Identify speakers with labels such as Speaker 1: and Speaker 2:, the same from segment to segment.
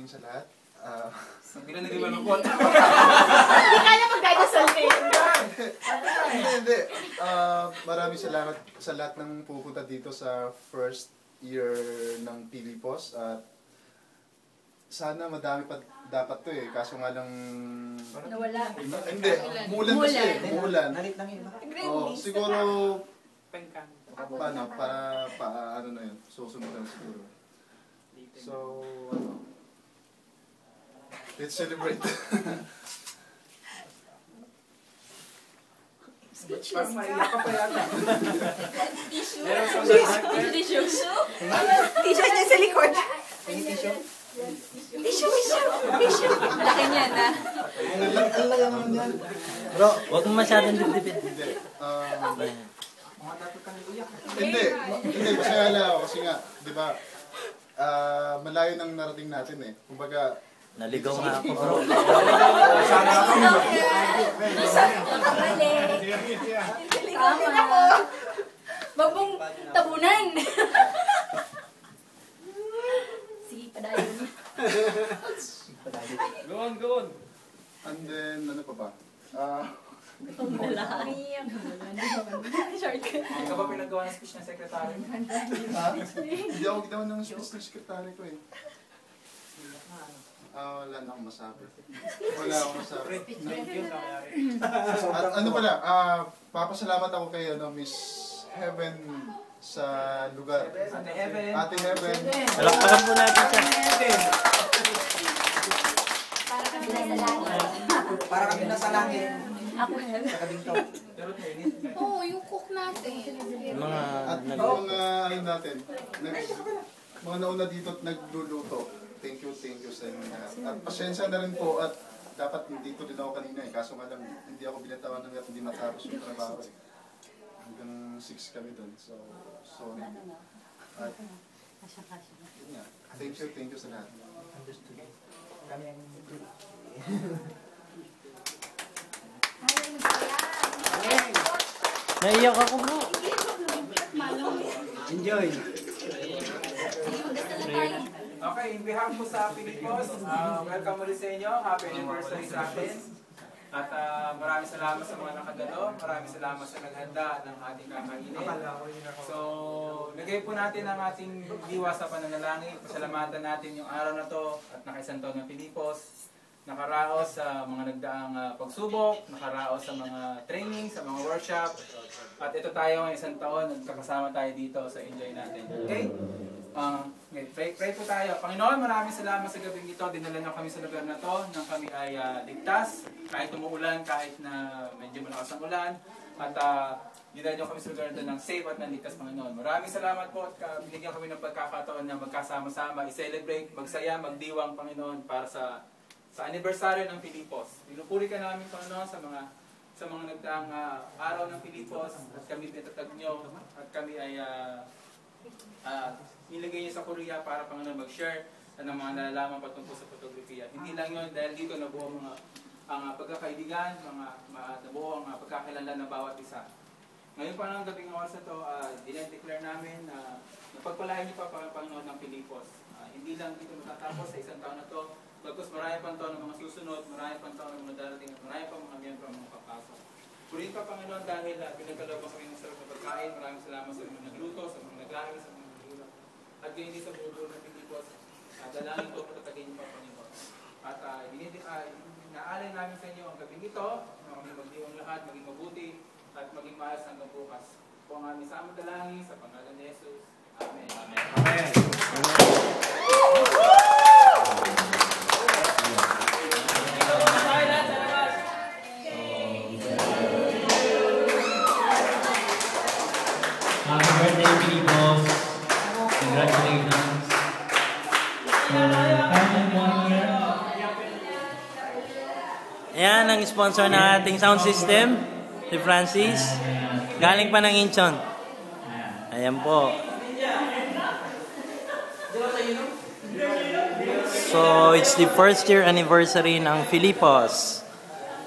Speaker 1: sa lahat.
Speaker 2: Hindi na naging malungkot.
Speaker 3: Hindi kaya magdadasal kayo.
Speaker 1: Hindi. Maraming salamat sa lahat ng pupunta dito sa first year ng Pilipos. At sana madami pa dapat to eh. Kaso nga lang...
Speaker 3: Nawala.
Speaker 1: Hindi. Muulan kasi. Muulan.
Speaker 4: Nalit lang yun.
Speaker 1: Oh, siguro... Paano? Para ano na yun. Susunod na siguro. So, ano? Let's celebrate.
Speaker 2: Parang maiyak ka pa yata.
Speaker 3: Tissue?
Speaker 2: Tissue?
Speaker 3: Tissue niya sa likod. Tissue? Tissue? Laki niya na.
Speaker 4: Ang laki naman yan.
Speaker 5: Bro, huwag mo masyadong dibdibin.
Speaker 1: Hindi. Hindi. Masaya lang ako. Kasi nga, di ba, malayo nang narating natin eh. Kumbaga,
Speaker 5: Naligaw nga ako, bro.
Speaker 3: Tama. Wag mong tabunan. Sige, padayon.
Speaker 2: Go on.
Speaker 1: and then, ano pa ba?
Speaker 3: Shortcut.
Speaker 2: Hindi ka ba pinagawa ng speech ng secretary?
Speaker 1: Hindi ako ginawa ng speech ng sekretary ko eh. Wala na akong masabi. Wala akong masabi. At ano pala, papasalamat ako kay Miss Heaven sa lugar.
Speaker 2: Ate Heaven.
Speaker 1: Ate Heaven.
Speaker 5: Palakpakan po natin siya.
Speaker 4: Para kami nasa langit.
Speaker 3: Ako Heaven.
Speaker 4: Sa kabinto.
Speaker 3: Oo, yung cook natin.
Speaker 5: Mga
Speaker 1: At mga ano natin, mga nauna dito at nagluluto. Thank you sa inyo lahat. At pasensya na rin po at dapat dito din ako kanina eh. Kaso nga lang, hindi ako binatawan hanggat hindi matapos yung trabaho eh. Hanggang 6 kami doon. So, sorry. At, yun nga. Thank you sa lahat.
Speaker 4: Kami ang...
Speaker 5: naiyak ako, bro.
Speaker 4: Enjoy!
Speaker 2: Okay, in behalf po sa Pilipos, welcome ulit sa inyo. Happy anniversary sa atin. At maraming salamat sa mga nakadalo. Maraming salamat sa naghanda ng ating kakainin. So, lagay po natin ang ating diwa sa pananalangin. Pasalamatan natin yung araw na to at nakaisang taon ng Pilipos. Nakaraos sa mga nagdaang pagsubok, nakaraos sa mga training, sa mga workshop. At ito tayo ngayong isang taon, nagkakasama tayo dito sa enjoy natin. Okay? Pray po tayo. Panginoon, maraming salamat sa gabing ito. Dinala niyo kami sa lugar na to nang kami ay ligtas. Kahit umuulan, kahit na medyo malakas ang ulan. At dinala niyo kami sa lugar na to ng safe at ligtas, Panginoon. Maraming salamat po at binigyan kami ng pagkakataon na magkasama-sama, i-celebrate, magsaya, magdiwang, Panginoon, para sa anibersaryo ng Pilipos. Pinupuri ka namin, Panginoon, sa mga nagdaang araw ng Pilipos at kami pinatag niyo at kami ay nilagay niyo sa Korea para Panginoon mag-share ng mga nalalaman patungkol sa fotografiya. Hindi lang yun dahil dito nabuo ang pagkakaibigan, nabuo ang pagkakilala ng bawat isa. Ngayon pa ng gabing oras na ito, dinedeclare namin na napagpalain niyo pa Panginoon ng Pilipos. Hindi lang dito matatapos sa isang taon na ito, bagkus marami pang taon ng mga susunod, marami pang taon ng mga darating, at marami pang mga miyembro ang mga papasok. Purihin pa Panginoon dahil pinagkalooban kami ng sarap na pagkain. Maraming salamat sa mga nagluto, sa mga naglari, sa mga naglulak. At ganyan din sa buo ng Pilipos, dalangin ko matatagin niyo pa Panginoon. At inaalay namin sa inyo ang gabing ito, na kami magdiwang lahat, maging mabuti, at maging maayos hanggang bukas. Po ang aming samang dalangin sa pangalan ni Jesus. Amen. Amen.
Speaker 4: Amen.
Speaker 6: Happy birthday, Pilipos. Congratulations.
Speaker 5: Ayan ang sponsor ng ating sound system, si Francis. Galing pa ng Incheon. Ayan po. So, it's the first year anniversary ng Filipos,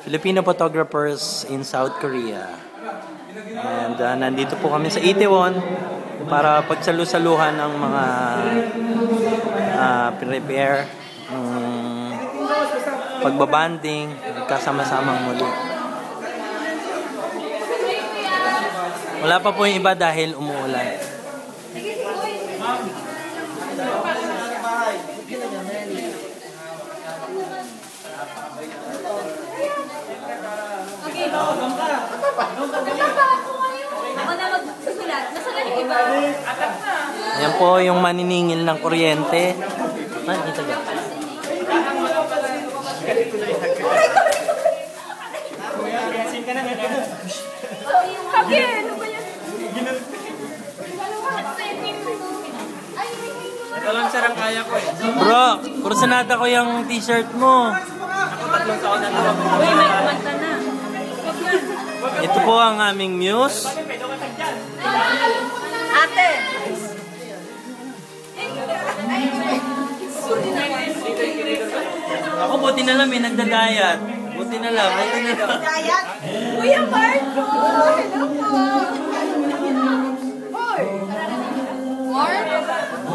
Speaker 5: Filipino Photographers in South Korea. And nandito po kami sa Itaewon para pagsalu-saluhan ng mga prepare pagbabanding, magkasama-samang muli. Wala pa po yung iba dahil umuulan.
Speaker 3: Ako na magsusulat. Nasaan yung iba?
Speaker 5: Ayan po yung maniningil ng kuryente. Dito ba?
Speaker 3: Kaki, ano ba yan?
Speaker 2: Ito lang sarang kaya ko eh.
Speaker 5: Bro, kursanada ko yung t-shirt mo.
Speaker 2: Ako 3 taon na ito.
Speaker 3: Uy, may kumanta na.
Speaker 5: Ito po ang aming muse.
Speaker 3: Ate!
Speaker 5: Ako buti na lang may nagdadayat. Buti na lang.
Speaker 3: Dayat! Kuya Marco! Hello po! More?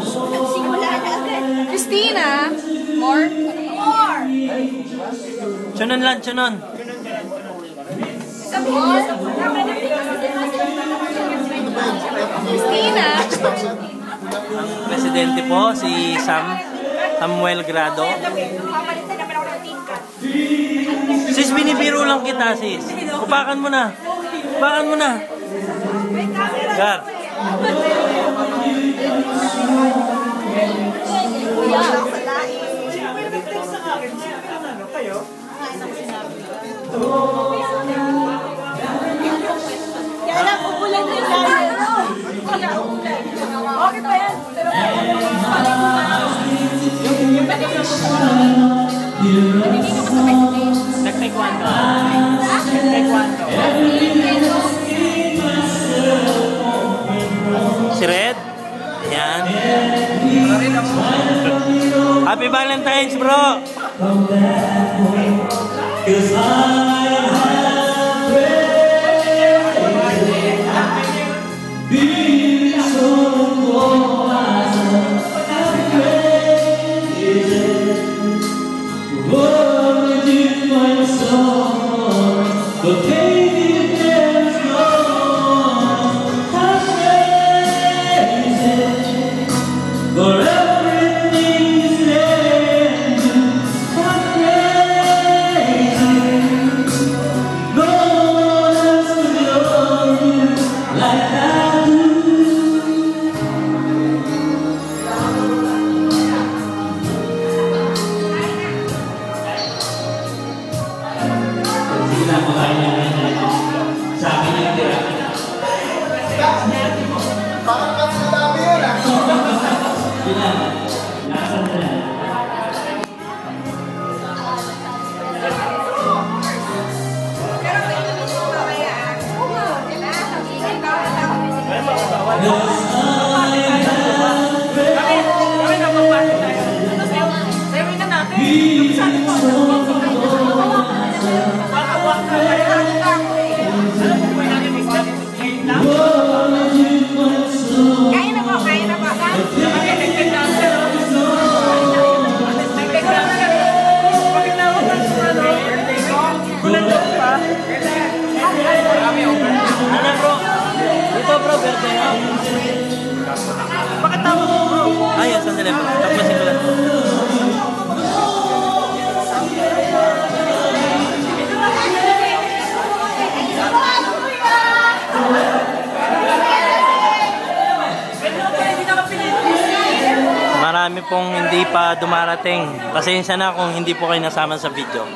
Speaker 3: Nagsimula na agad. Christina! More? More!
Speaker 5: Tsunon lang, tsunon.
Speaker 3: More? Christina!
Speaker 5: Ang presidente po, si Samuel Grado.
Speaker 3: Papalitan naman ako ng team ka.
Speaker 5: Sis, binibiro lang kita, sis. Upakan mo na. Upakan mo na. Gar.
Speaker 3: Kuya! Kaya lang, upulan din tayo. Okay pa yan. Pero
Speaker 2: Nag-taekwondo. Nag-taekwondo.
Speaker 5: Si Red. Ayan. Happy Valentine's, bro.
Speaker 1: Parang katsalabi yun ah.
Speaker 3: Kaya na po, kaya na po.
Speaker 5: Ano, bro? Dito, bro. Verde.
Speaker 2: Bakit tama mo, bro?
Speaker 5: Ayan, sandali, bro. Tapusin ko lang. Marami pong hindi pa dumarating. Pasensya na kung hindi po kayo nasama sa video.